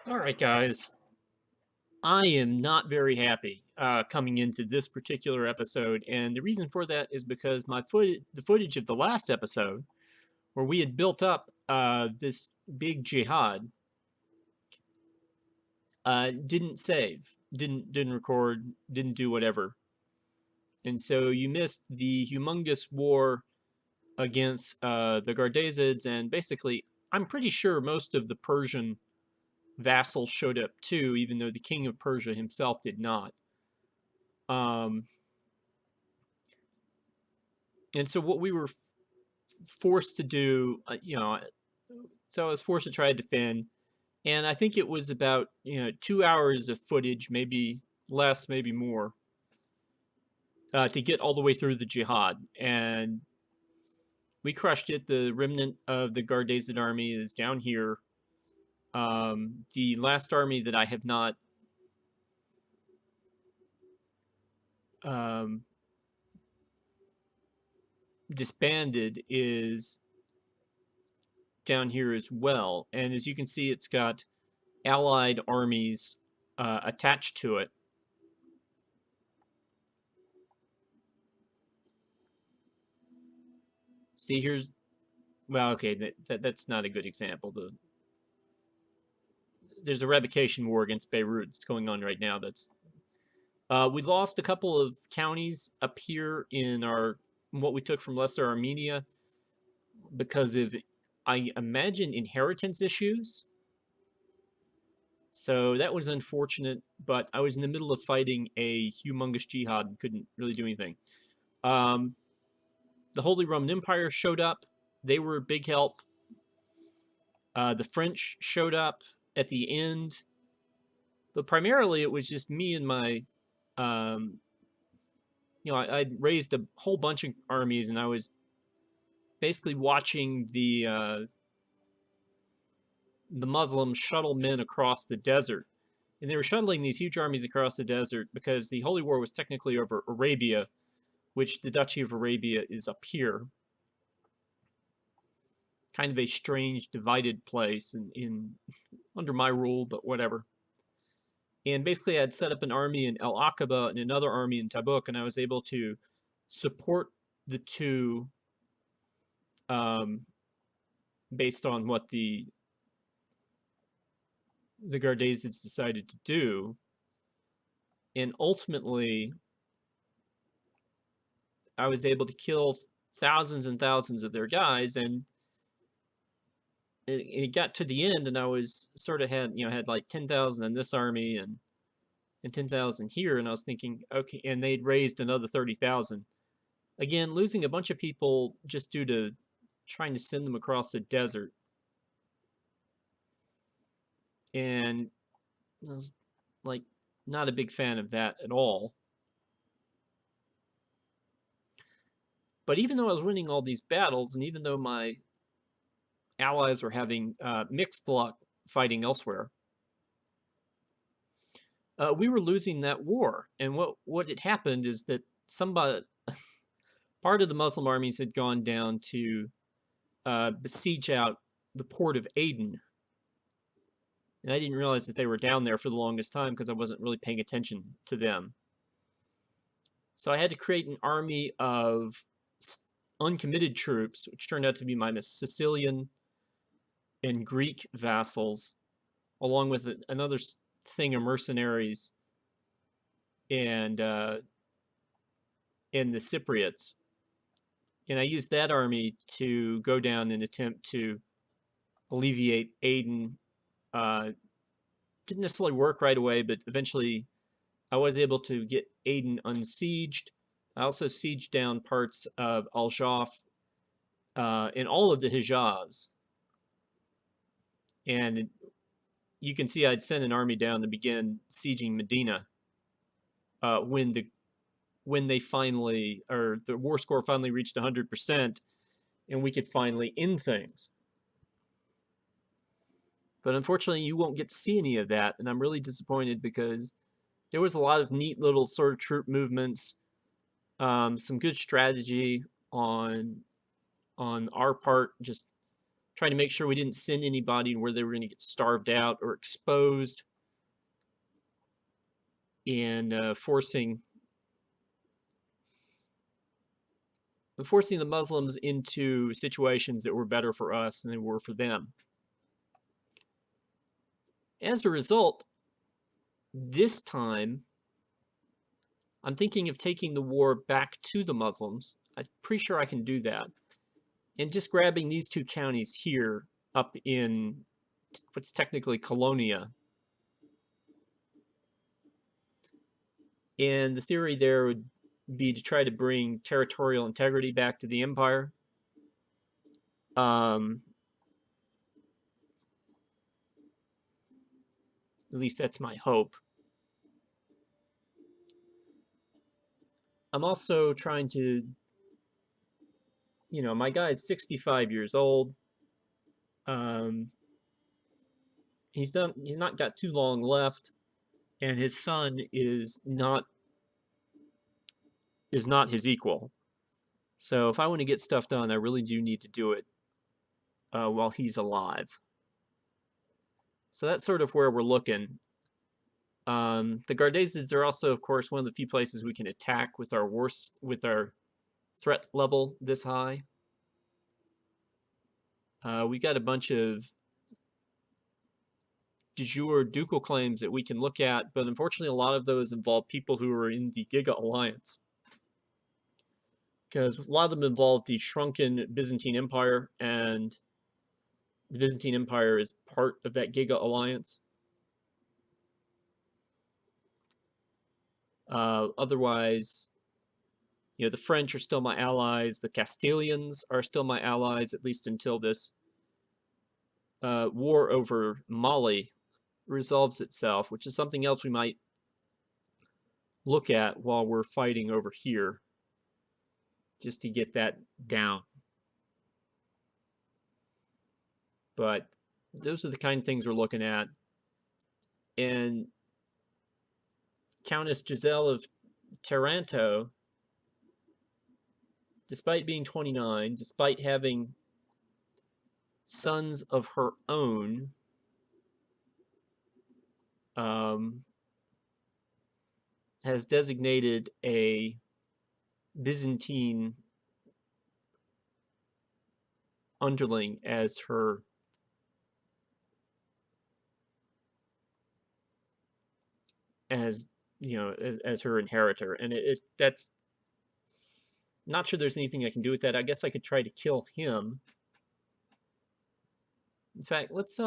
All right, guys. I am not very happy coming into this particular episode, and the reason for that is because the footage of the last episode, where we had built up this big jihad, didn't save, didn't record, didn't do whatever, and so you missed the humongous war against the Gardezids, and basically, I'm pretty sure most of the Persian vassals showed up too, even though the king of Persia himself did not. Um, and so what we were forced to do, so I was forced to try to defend, and I think it was about 2 hours of footage, maybe less, maybe more, to get all the way through the jihad, and we crushed it. The remnant of the Gardezid army is down here. The last army that I have not um, disbanded is down here as well, and as you can see, it's got allied armies attached to it. See, here's well, okay, that's not a good example. There's a revocation war against Beirut that's going on right now. We lost a couple of counties up here in our what we took from Lesser Armenia because of, I imagine, inheritance issues. So that was unfortunate, but I was in the middle of fighting a humongous jihad and couldn't really do anything. Um, the Holy Roman Empire showed up. They were a big help. The French showed up at the end, but primarily it was just me and my, um, I'd raised a whole bunch of armies, and I was basically watching the Muslims shuttle men across the desert, and they were shuttling these huge armies across the desert because the Holy War was technically over Arabia, which the Duchy of Arabia is up here, kind of a strange divided place in under my rule, but whatever. And basically, I'd set up an army in El Aqaba and another army in Tabuk, and I was able to support the two um, based on what the Gardezids decided to do. And ultimately, I was able to kill thousands and thousands of their guys, and it got to the end, and I was sort of had like 10,000 in this army and 10,000 here, and I was thinking, okay, and they'd raised another 30,000. Again, losing a bunch of people just due to trying to send them across the desert, and I was like not a big fan of that at all. But even though I was winning all these battles, and even though my allies were having mixed luck fighting elsewhere, we were losing that war. And what had happened is that somebody, part of the Muslim armies had gone down to besiege out the port of Aden. And I didn't realize that they were down there for the longest time because I wasn't really paying attention to them. So I had to create an army of uncommitted troops, which turned out to be my Sicilian and Greek vassals, along with another thing of mercenaries and the Cypriots. And I used that army to go down and attempt to alleviate Aden. Didn't necessarily work right away, but eventually I was able to get Aden unsieged. I also sieged down parts of Al Jaf and all of the Hijaz. And you can see I'd sent an army down to begin sieging Medina when they finally, or the war score finally reached 100%, and we could finally end things. But unfortunately, you won't get to see any of that, and I'm really disappointed because there was a lot of neat little sort of troop movements, some good strategy on our part, just trying to make sure we didn't send anybody where they were going to get starved out or exposed, and forcing the Muslims into situations that were better for us than they were for them. As a result, this time, I'm thinking of taking the war back to the Muslims. I'm pretty sure I can do that. And just grabbing these two counties here up in what's technically Colonia. And the theory there would be to try to bring territorial integrity back to the empire. At least that's my hope. I'm also trying to, my guy's 65 years old. He's not got too long left, and his son is not his equal. So if I want to get stuff done, I really do need to do it while he's alive. So that's sort of where we're looking. The Gardezids are also, of course, one of the few places we can attack with our threat level this high. We got a bunch of de jure ducal claims that we can look at, but unfortunately a lot of those involve people who are in the Giga Alliance. Because a lot of them involve the shrunken Byzantine Empire, and the Byzantine Empire is part of that Giga Alliance. Otherwise, the French are still my allies. The Castilians are still my allies, at least until this war over Mali resolves itself, which is something else we might look at while we're fighting over here, just to get that down. But those are the kind of things we're looking at. And Countess Giselle of Taranto, despite being 29, despite having sons of her own, has designated a Byzantine underling as her as her inheritor, and that's not sure there's anything I can do with that. I guess I could try to kill him. In fact, let's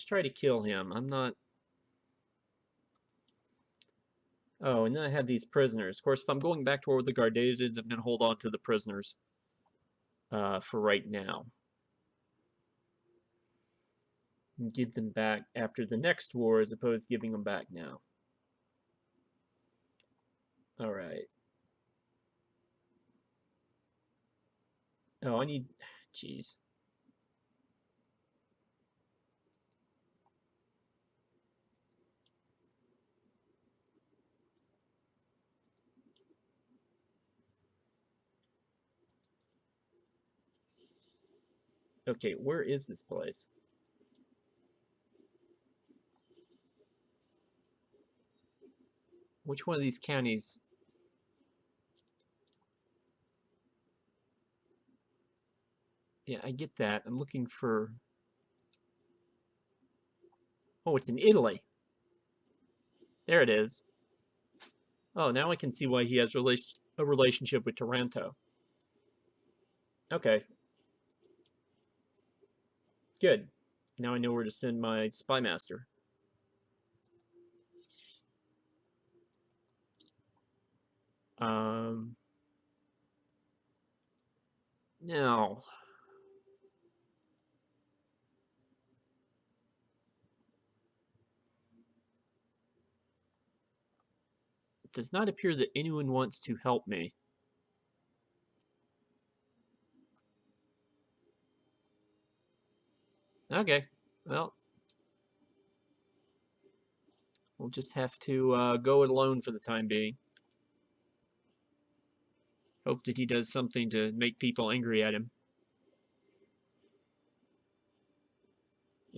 try to kill him. I'm not. Oh, and then I have these prisoners. Of course, if I'm going back toward the Gardezids, I'm going to hold on to the prisoners for right now. And give them back after the next war as opposed to giving them back now. All right. Oh, I need... Jeez. Okay, where is this place? Which one of these counties? Yeah, I get that. I'm looking for... Oh, it's in Italy. There it is. Oh, now I can see why he has a relationship with Taranto. Okay. Good. Now I know where to send my spy master. Now... does not appear that anyone wants to help me. Okay, well, we'll just have to go it alone for the time being. Hope that he does something to make people angry at him.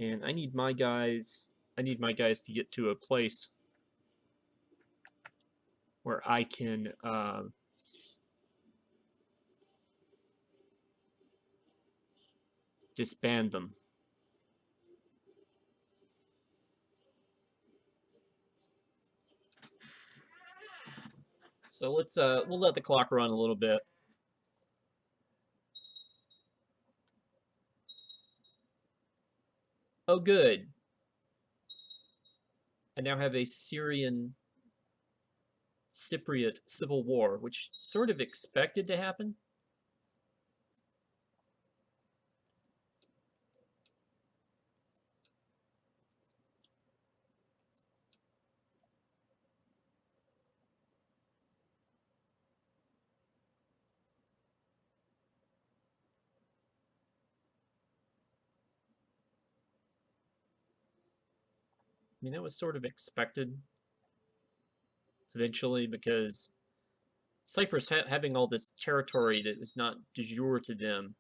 And I need my guys to get to a place where I can disband them. So let's we'll let the clock run a little bit. Oh, good. I now have a Syrian Cypriot civil war, which sort of expected to happen. I mean, that was sort of expected eventually because Cyprus having all this territory that was not de jure to them,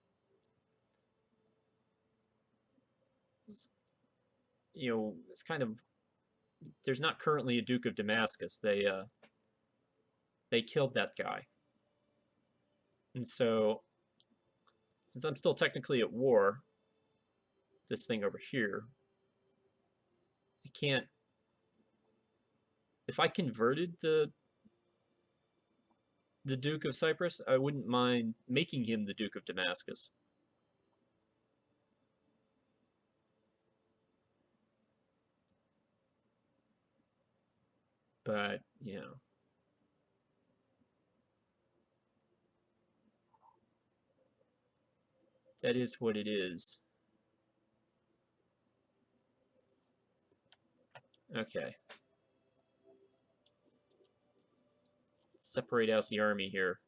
it's kind of, there's not currently a Duke of Damascus. They killed that guy, and so since I'm still technically at war, this thing over here, I can't. If I converted the Duke of Cyprus, I wouldn't mind making him the Duke of Damascus. But, that is what it is. Okay. Separate out the army here.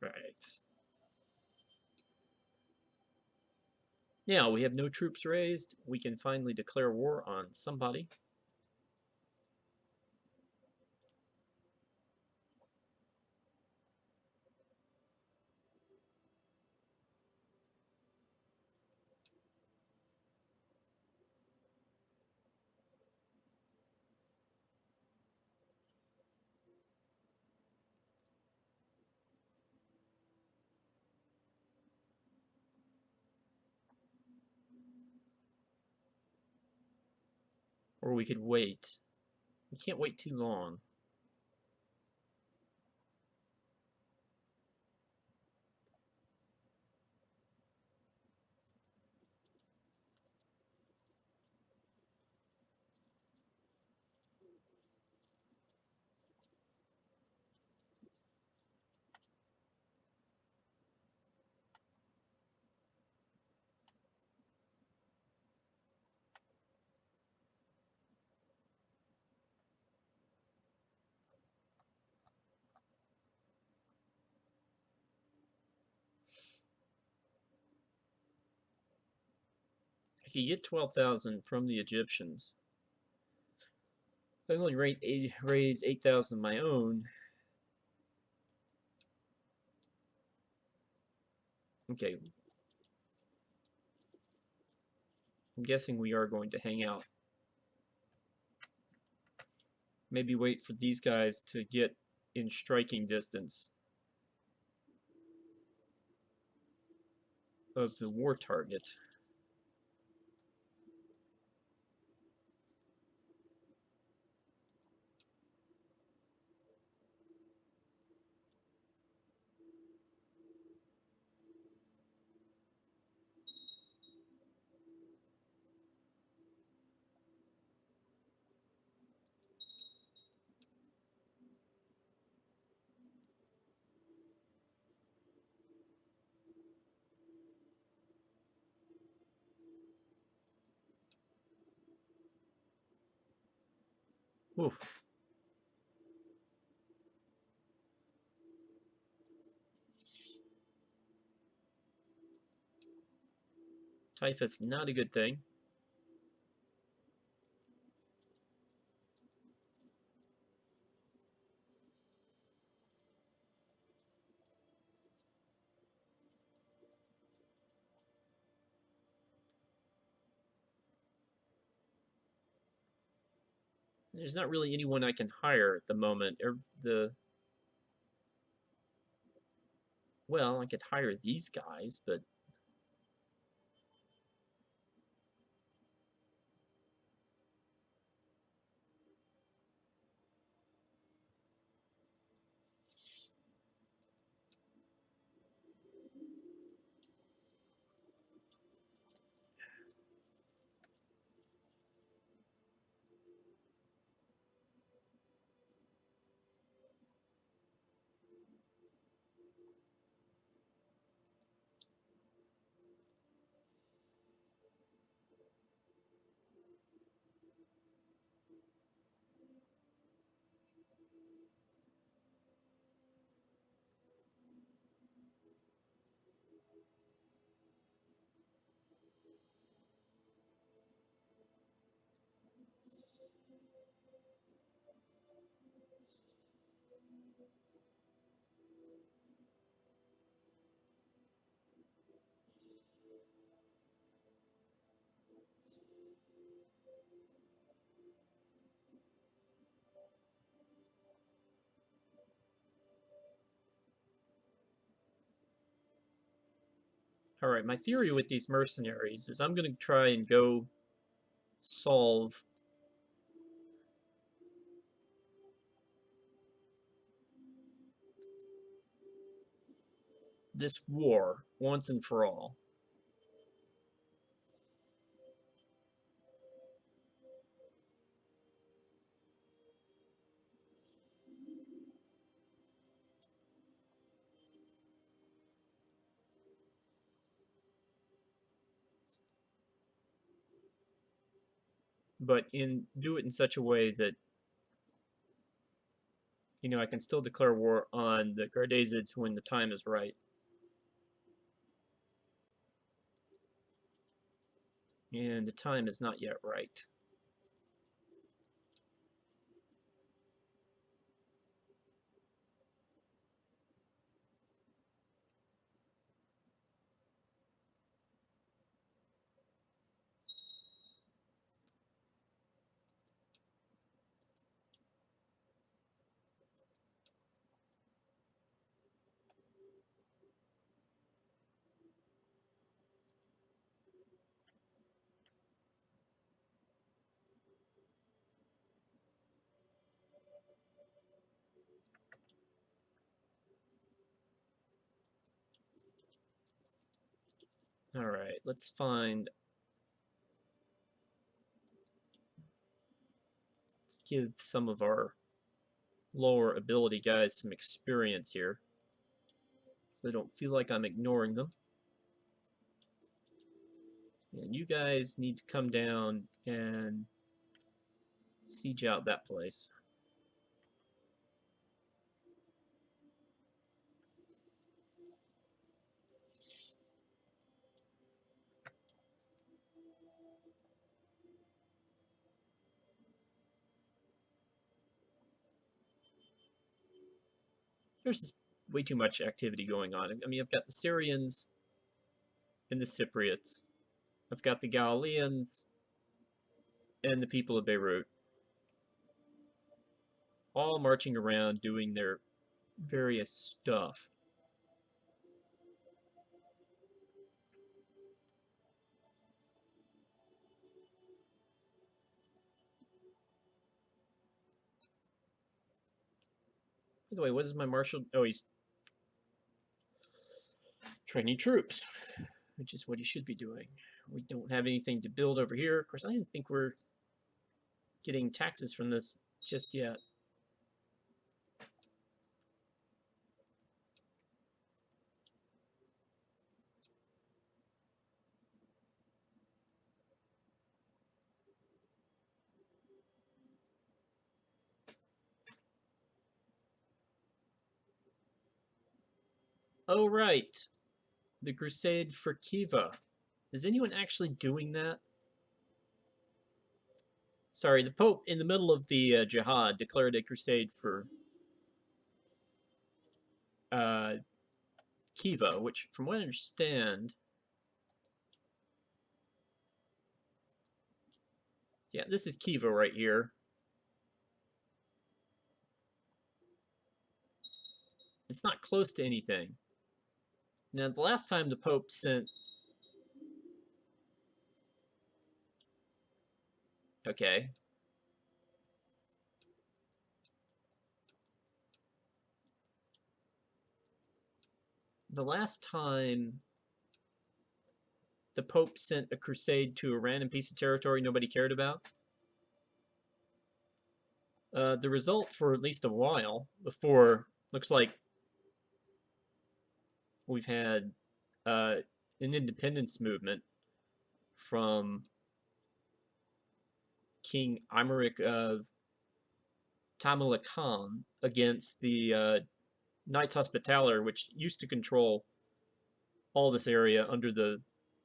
Right. Now we have no troops raised. We can finally declare war on somebody. Or we could wait. We can't wait too long. I could get 12,000 from the Egyptians. I only raise 8,000 of my own. Okay. I'm guessing we are going to hang out. Maybe wait for these guys to get in striking distance of the war target. Oof. Typhus, not a good thing. There's not really anyone I can hire at the moment. Well, I could hire these guys, but all right, my theory with these mercenaries is I'm going to try and go solve this war once and for all. But do it in such a way that I can still declare war on the Gardezids when the time is right. And the time is not yet right. All right, let's give some of our lower ability guys some experience here, so they don't feel like I'm ignoring them. And you guys need to come down and siege out that place. There's just way too much activity going on. I mean, I've got the Syrians and the Cypriots. I've got the Galileans and the people of Beirut, all marching around doing their various stuff. By the way, what is my marshal? Oh, he's training troops, which is what he should be doing. We don't have anything to build over here. Of course, I didn't think we're getting taxes from this just yet. Oh, right. The Crusade for Kiva. Is anyone actually doing that? Sorry, the Pope, in the middle of the Jihad, declared a crusade for uh, Kiva, which, from what I understand, yeah, this is Kiva right here. It's not close to anything. Now, the last time the Pope sent... Okay. The last time the Pope sent a crusade to a random piece of territory nobody cared about, the result for at least a while before looks like we've had an independence movement from King Imeric of Tamil against the Knights Hospitaller, which used to control all this area under the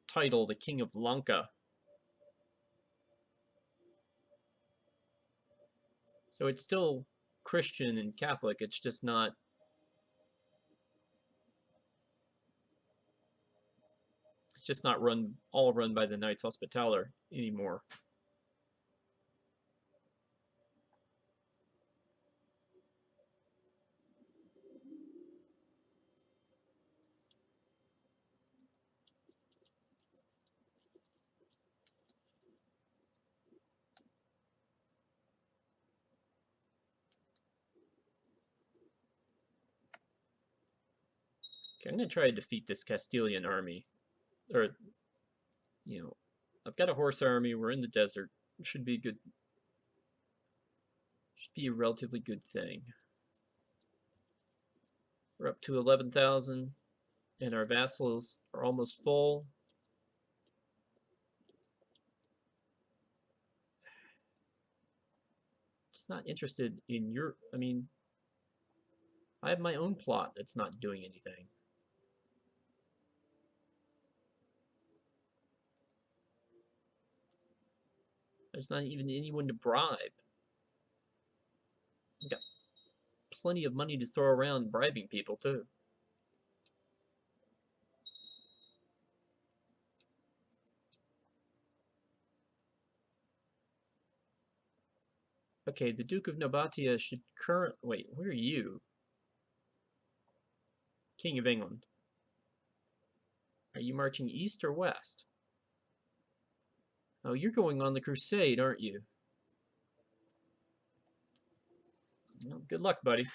title the King of Lanka. So it's still Christian and Catholic, it's just not run by the Knights Hospitaller anymore. Okay, I'm going to try to defeat this Castilian army. Or, you know, I've got a horse army, we're in the desert. It should be good. Should be a relatively good thing. We're up to 11,000, and our vassals are almost full. Just not interested in your... I mean, I have my own plot that's not doing anything. There's not even anyone to bribe. I've got plenty of money to throw around bribing people, too. Okay, the Duke of Nobatia should wait, where are you? King of England. Are you marching east or west? Oh, you're going on the crusade, aren't you? Well, good luck, buddy.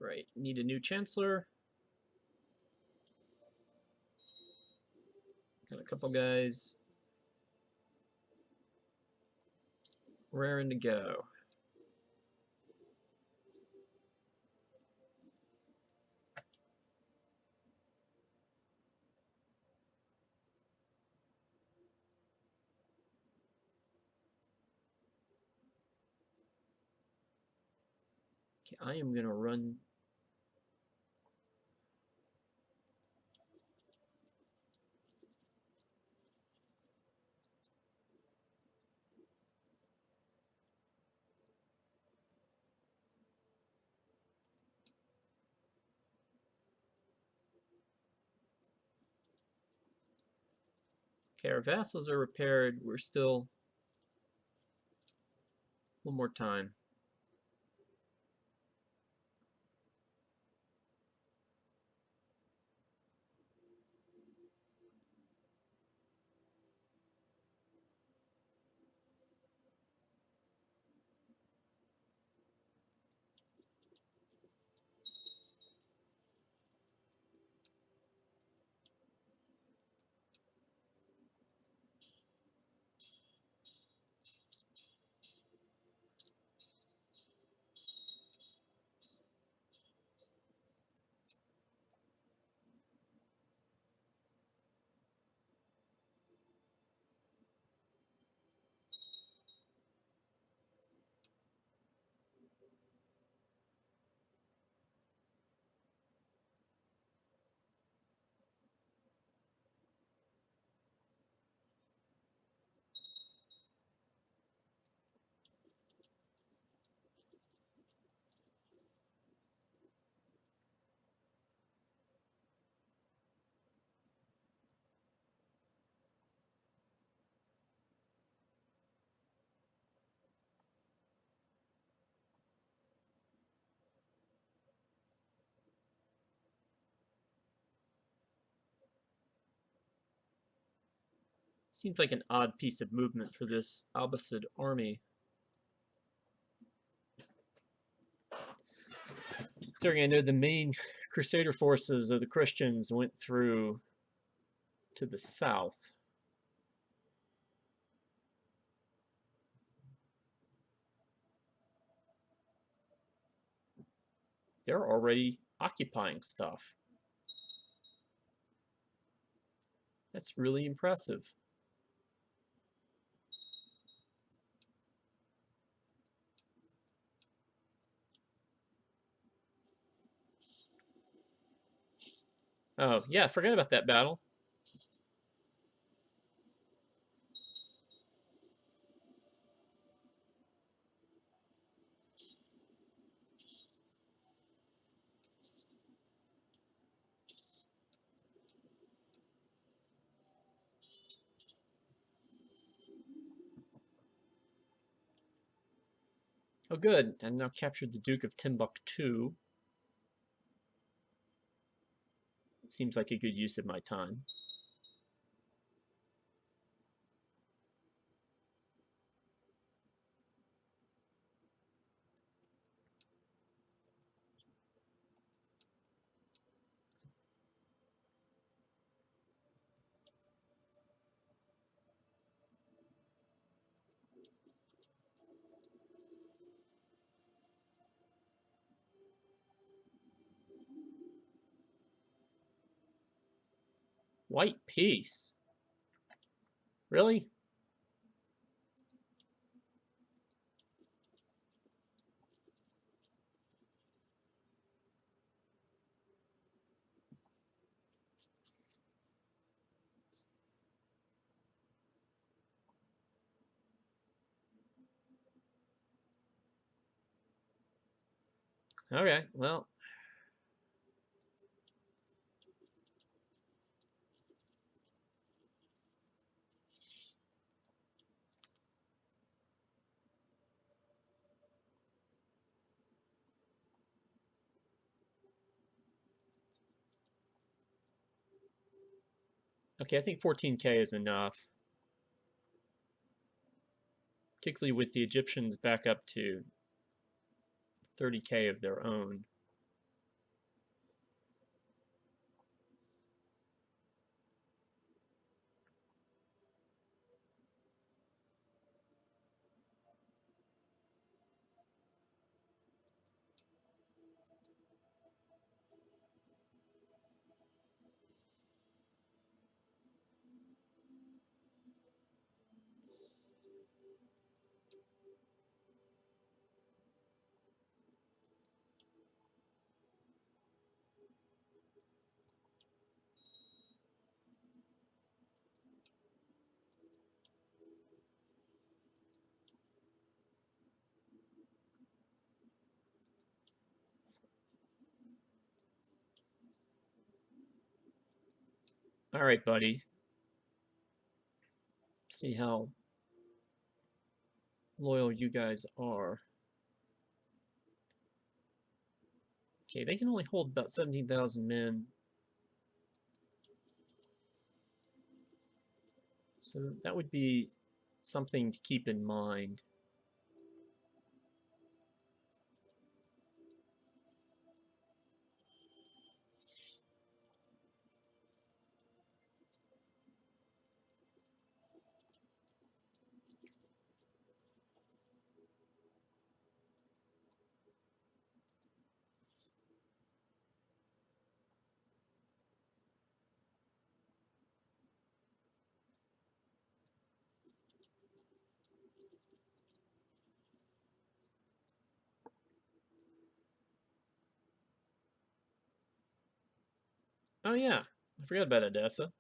Right, need a new chancellor. Got a couple guys raring to go. Okay, I am gonna run. Okay, our vassals are repaired. We're still one more time. Seems like an odd piece of movement for this Abbasid army. Considering I know the main Crusader forces of the Christians went through to the south. They're already occupying stuff. That's really impressive. Oh, yeah, forget about that battle. Oh, good. I've now captured the Duke of Timbuktu. Seems like a good use of my time. White peace? Really? Okay, well. Okay, I think 14K is enough. Particularly with the Egyptians back up to 30K of their own. All right, buddy. See how loyal you guys are. Okay, they can only hold about 17,000 men. So that would be something to keep in mind. Oh yeah, I forgot about Edessa.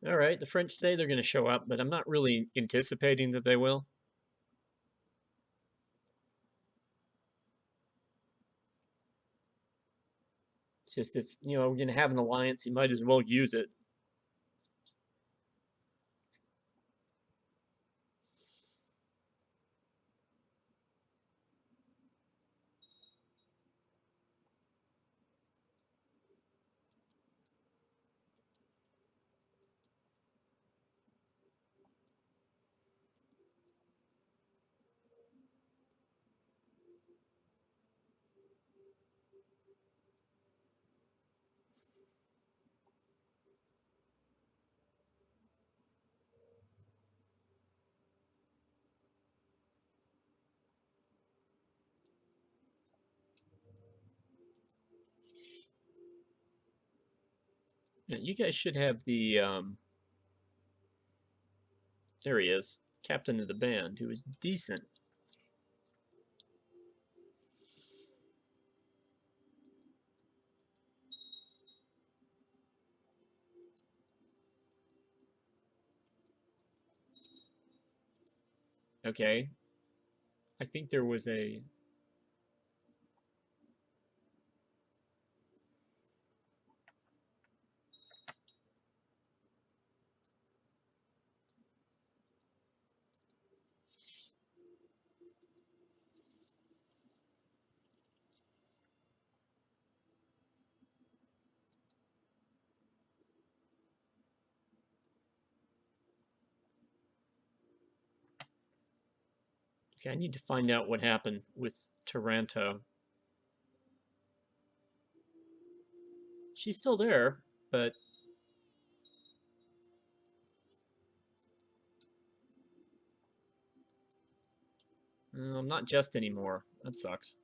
All right, the French say they're going to show up, but I'm not really anticipating that they will. It's just if, we're going to have an alliance, you might as well use it. Yeah, you guys should have the, there he is, captain of the band, who is decent. Okay. I think there was a... Okay, I need to find out what happened with Taranto. She's still there, but I'm not just anymore. That sucks.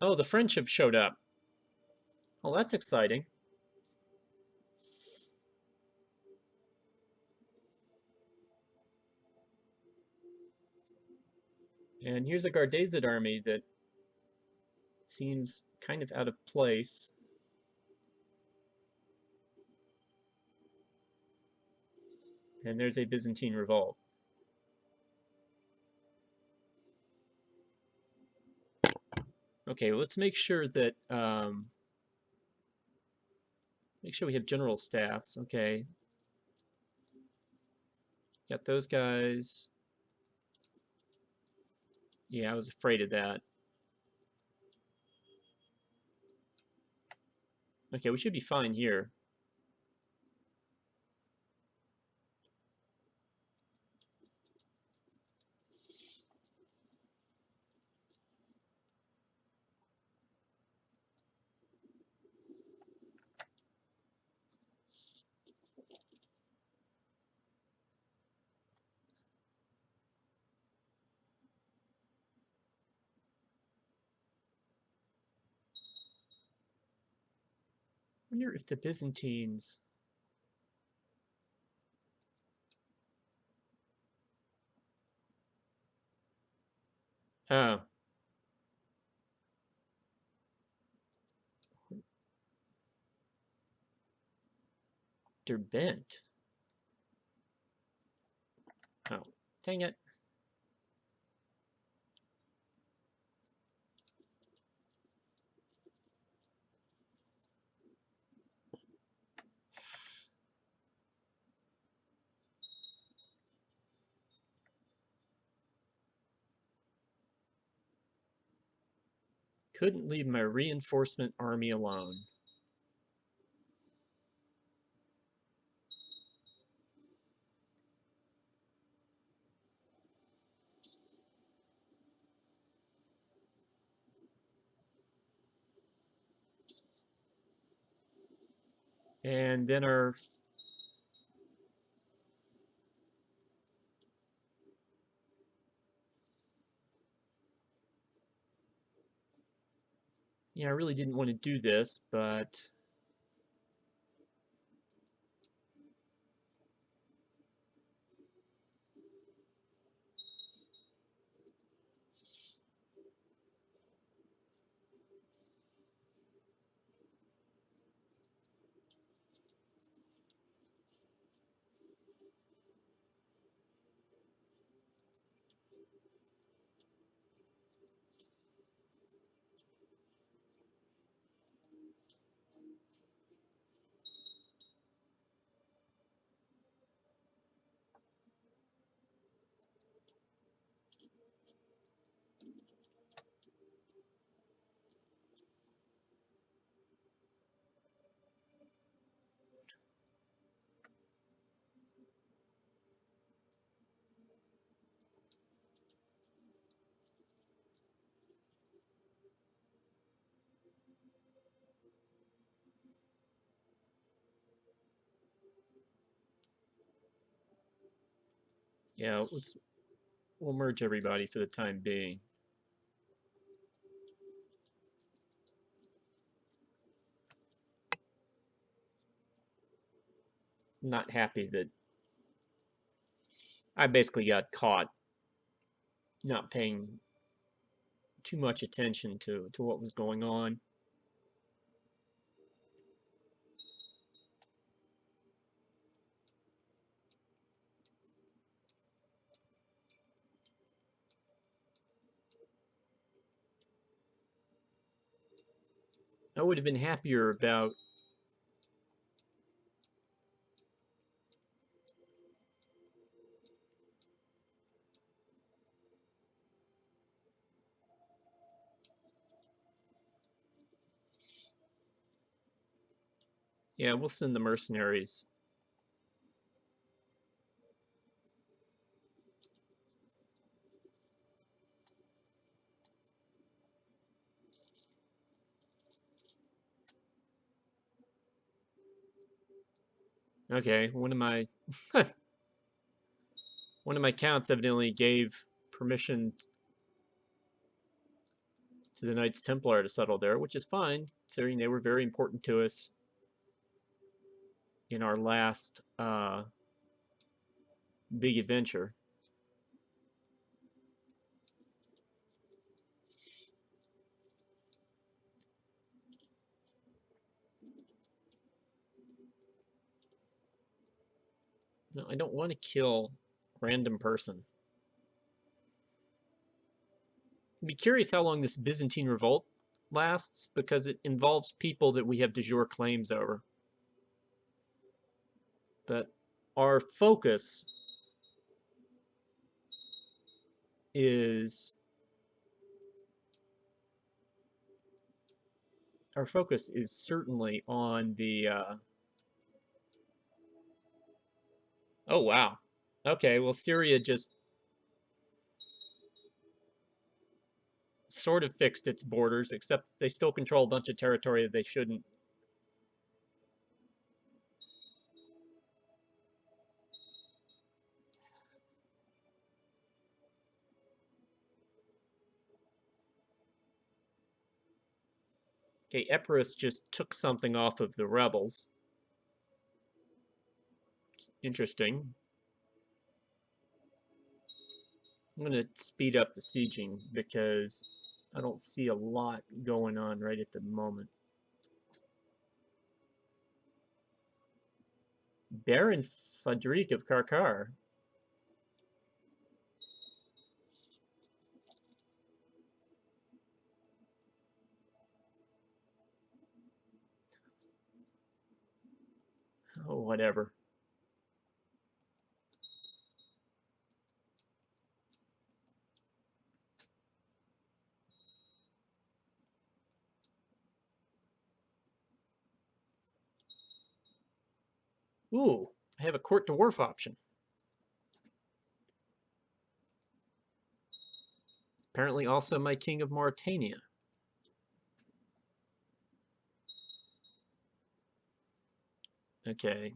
Oh, the French have showed up. Oh, that's exciting. And here's a Gardezid army that seems kind of out of place. And there's a Byzantine revolt. Okay, let's make sure that make sure we have general staffs. Okay, got those guys. Yeah, I was afraid of that. Okay, we should be fine here. I wonder if the Byzantines... Oh. They're bent. Oh, dang it. Couldn't leave my reinforcement army alone. And then our... Yeah, I really didn't want to do this, but... Yeah, we'll merge everybody for the time being. Not happy that I basically got caught not paying too much attention to what was going on. I would have been happier about yeah, we'll send the mercenaries. Okay, one of my counts evidently gave permission to the Knights Templar to settle there, which is fine, considering they were very important to us in our last big adventure. No, I don't want to kill a random person. I'd be curious how long this Byzantine revolt lasts, because it involves people that we have de jure claims over. But our focus is certainly on the oh wow. Okay, well Syria just sort of fixed its borders, except they still control a bunch of territory that they shouldn't. Okay, Epirus just took something off of the rebels. Interesting. I'm going to speed up the sieging because I don't see a lot going on right at the moment. Baron Fadrik of Karkar. Oh, whatever. Ooh, I have a court to wharf option. Apparently also my King of Mauritania. Okay.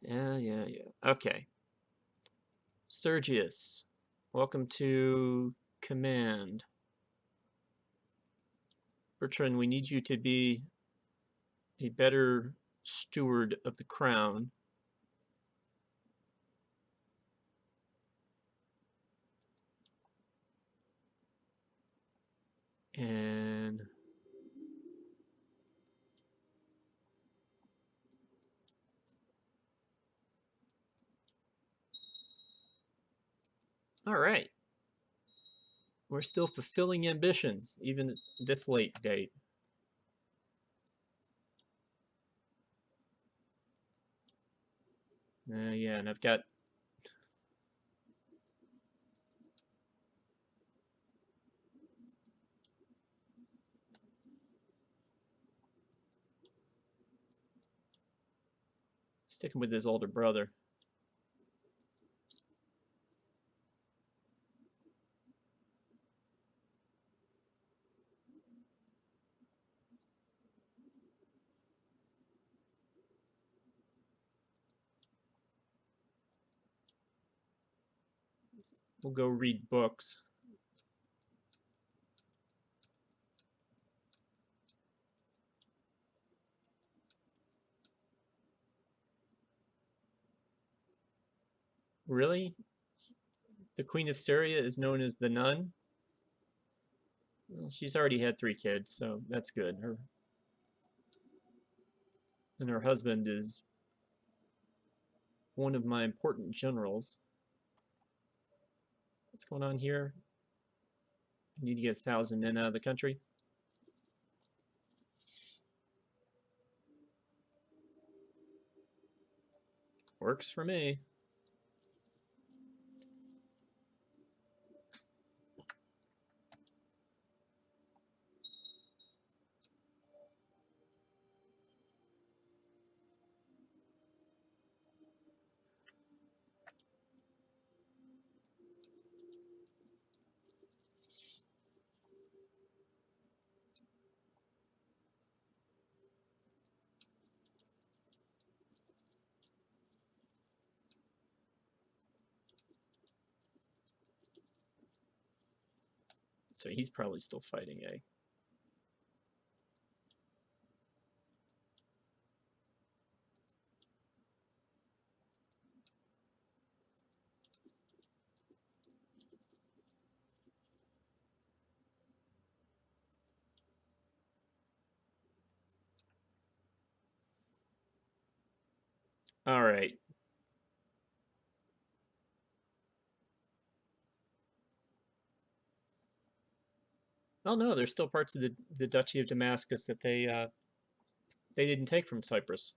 Yeah. Okay. Sergius, welcome to command. Bertrand, we need you to be a better steward of the crown. And all right. We're still fulfilling ambitions, even at this late date. Yeah, and I've got sticking with his older brother. We'll go read books. Really? The Queen of Syria is known as the Nun? Well, she's already had 3 kids, so that's good. And her husband is one of my important generals. What's going on here? I need to get 1,000 men out of the country. Works for me. So he's probably still fighting, eh? All right. Oh no, there's still parts of the Duchy of Damascus that they didn't take from Cyprus.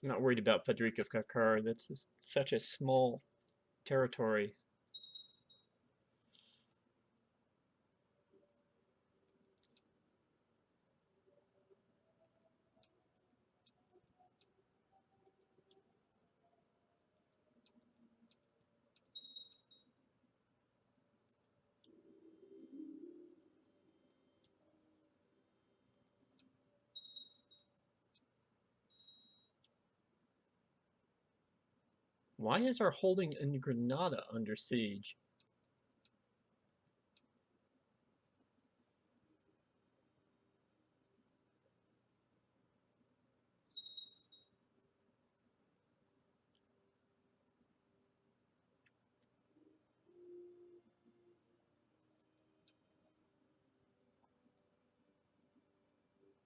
I'm not worried about Frederick of Kakar. That's such a small territory. Why is our holding in Granada under siege?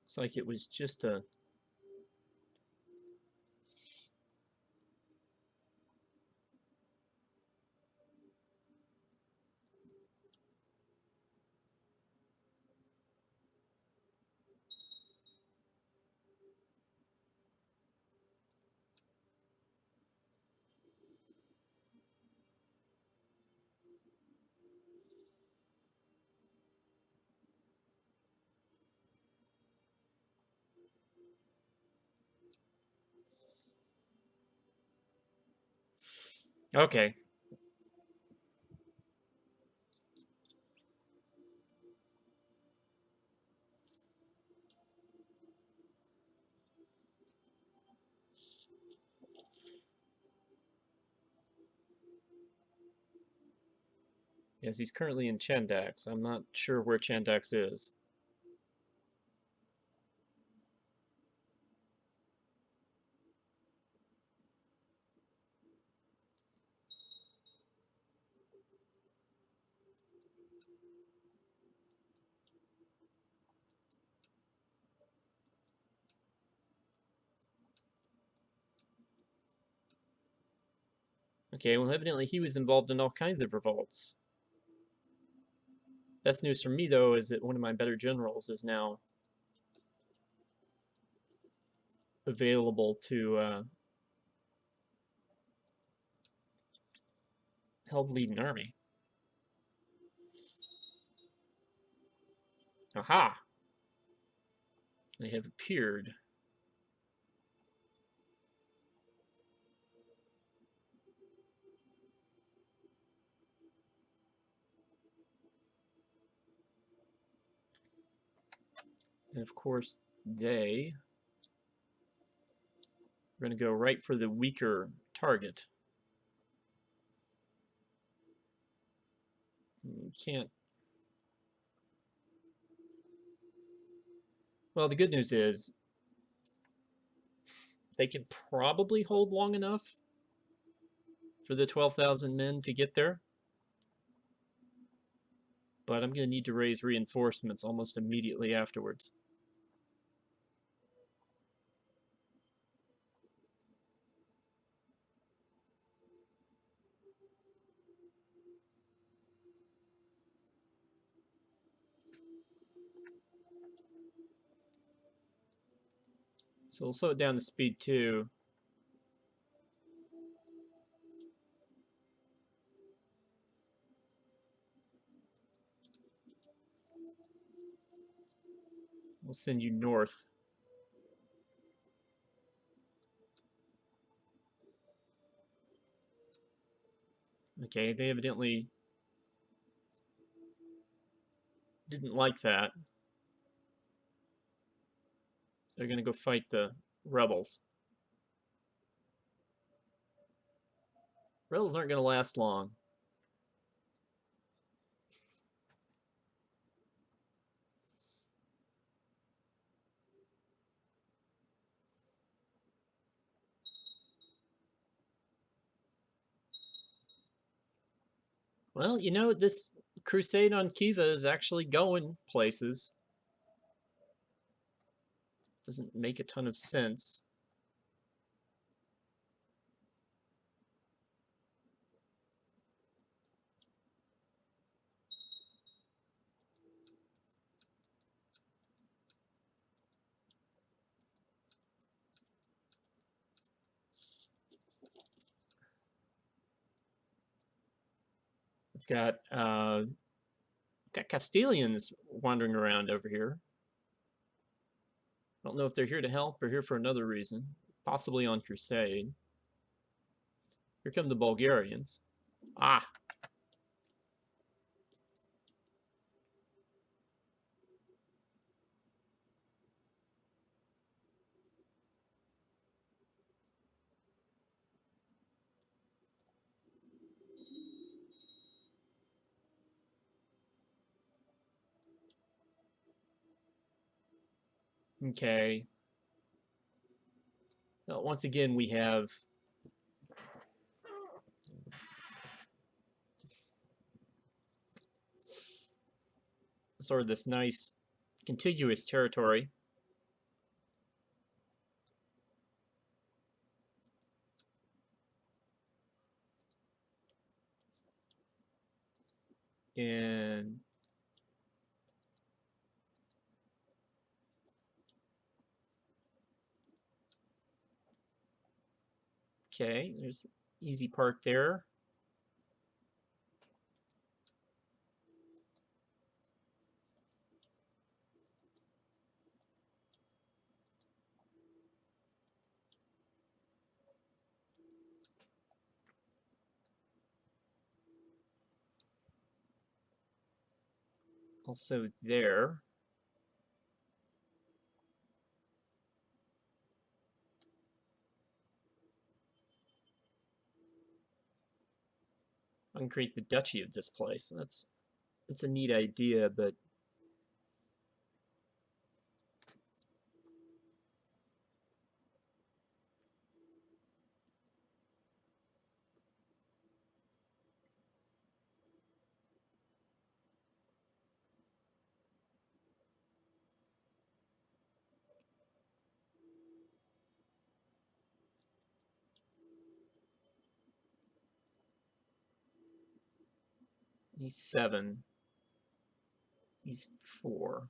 It's like it was just a... Okay. Yes, he's currently in Chandax. I'm not sure where Chandax is. Okay, well, evidently he was involved in all kinds of revolts. Best news for me, though, is that one of my better generals is now available to help lead an army. Aha! They have appeared. And of course, they are going to go right for the weaker target. You can't. Well, the good news is they can probably hold long enough for the 12,000 men to get there. But I'm going to need to raise reinforcements almost immediately afterwards. So we'll slow it down to speed 2. We'll send you north. Okay, they evidently didn't like that. They're going to go fight the rebels. Rebels aren't going to last long. Well, you know, this crusade on Kiva is actually going places. Doesn't make a ton of sense. We've got Castilians wandering around over here. I don't know if they're here to help or here for another reason, possibly on crusade. Here come the Bulgarians. Ah, okay. Well, once again, we have sort of this nice contiguous territory. And okay, there's easy park there. Also there. I can create the duchy of this place. That's a neat idea, but E7. He's 4.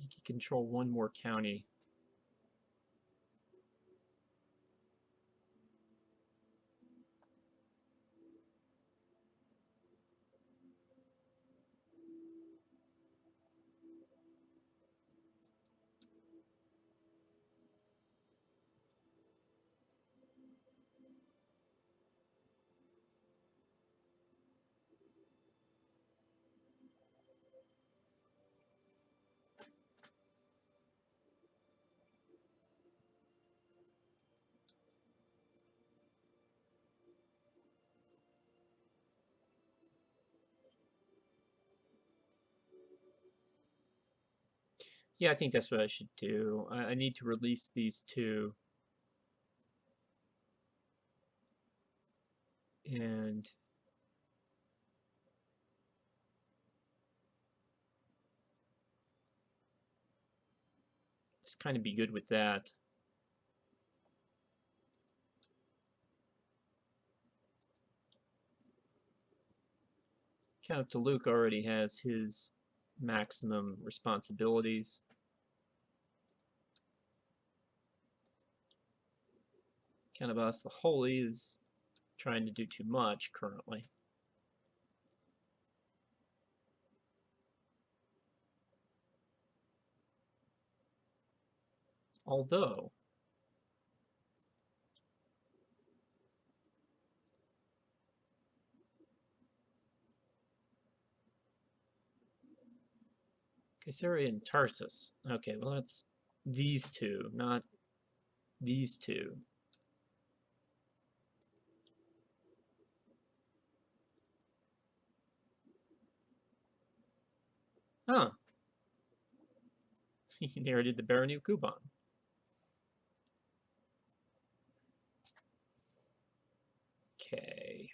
He can control 1 more county. Yeah, I think that's what I should do. I need to release these 2. And just kind of be good with that. Count Luke already has his maximum responsibilities. Count Abbas the Holy is trying to do too much currently. Although, Caesarea and Tarsus. Okay, well that's these 2, not these 2. Huh. He inherited the barony of Kuban. Okay.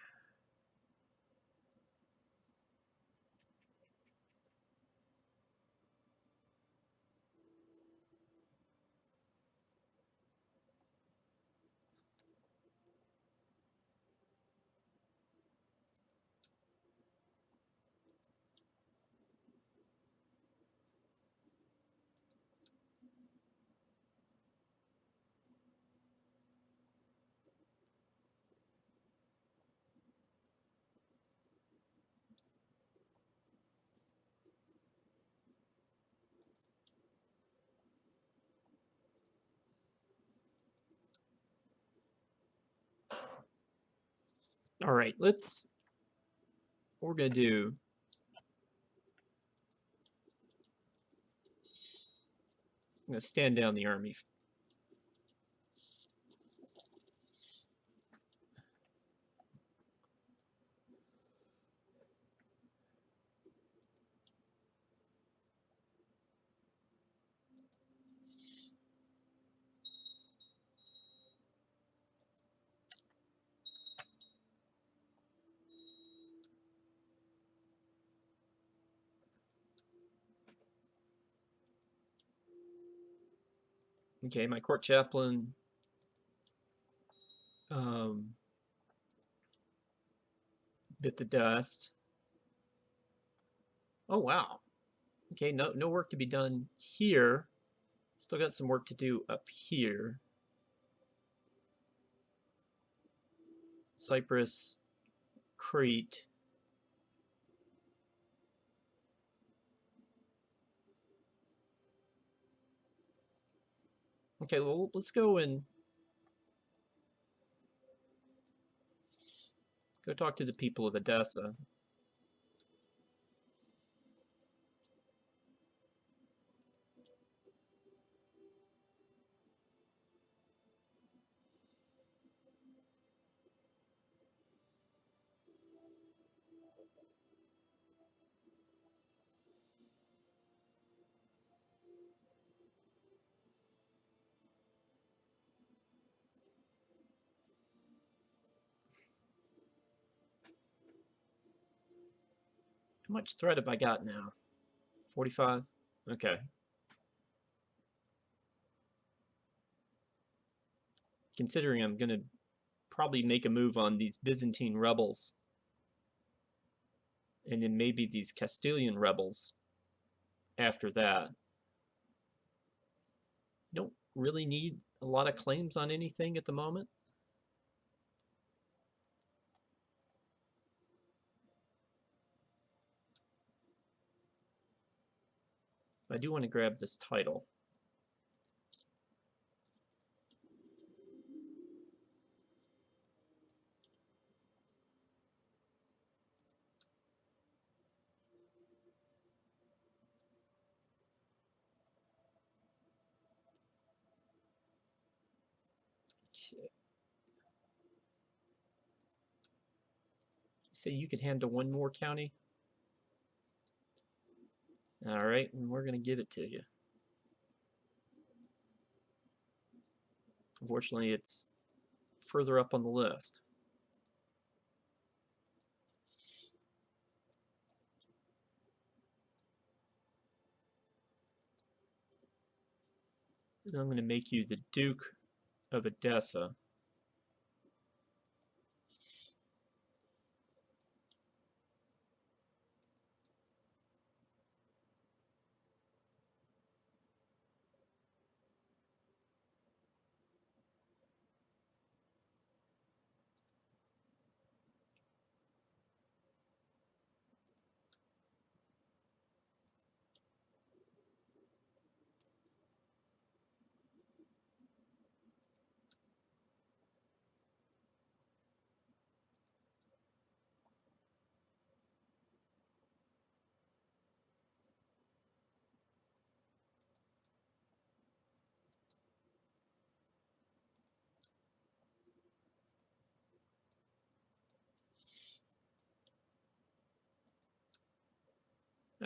All right, let's. What we're gonna do. I'm gonna stand down the army. Okay, my court chaplain. Bit the dust. Oh wow. Okay, no work to be done here. Still got some work to do up here. Cyprus, Crete. Okay, well let's go and go talk to the people of Edessa. How much threat have I got now? 45? Okay. Considering I'm going to probably make a move on these Byzantine rebels, and then maybe these Castilian rebels after that. Don't really need a lot of claims on anything at the moment. I do want to grab this title. Okay. Say you could handle one more county? All right, and we're going to give it to you. Unfortunately, it's further up on the list. And I'm going to make you the Duke of Edessa.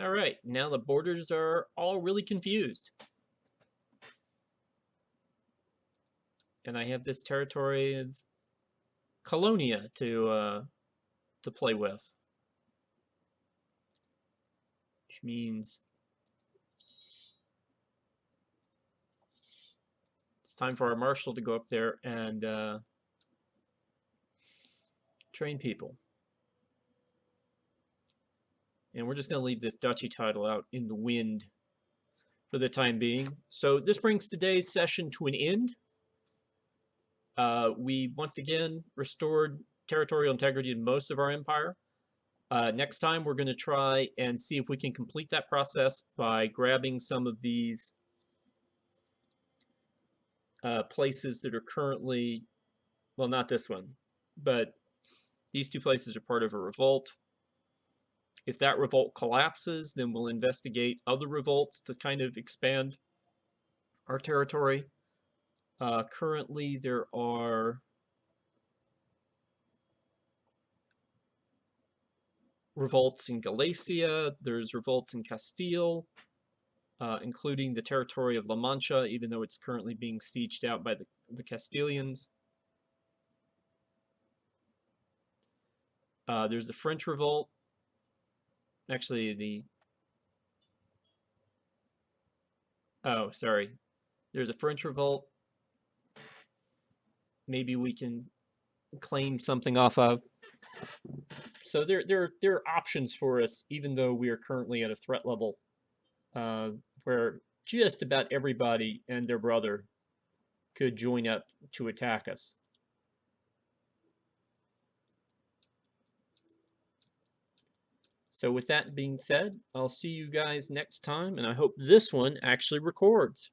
All right, now the borders are all really confused. And I have this territory of Colonia to play with. Which means it's time for our marshal to go up there and train people. And we're just going to leave this duchy title out in the wind for the time being. So this brings today's session to an end. We once again restored territorial integrity in most of our empire. Next time, we're going to try and see if we can complete that process by grabbing some of these places that are currently, well, not this one, but these two places are part of a revolt. If that revolt collapses, then we'll investigate other revolts to kind of expand our territory. Currently, there are revolts in Galicia, there's revolts in Castile, including the territory of La Mancha, even though it's currently being sieged out by the Castilians. There's the French revolt. Actually, oh, sorry. There's a French revolt. Maybe we can claim something off of. So there are options for us, even though we are currently at a threat level where just about everybody and their brother could join up to attack us. So with that being said, I'll see you guys next time, and I hope this one actually records.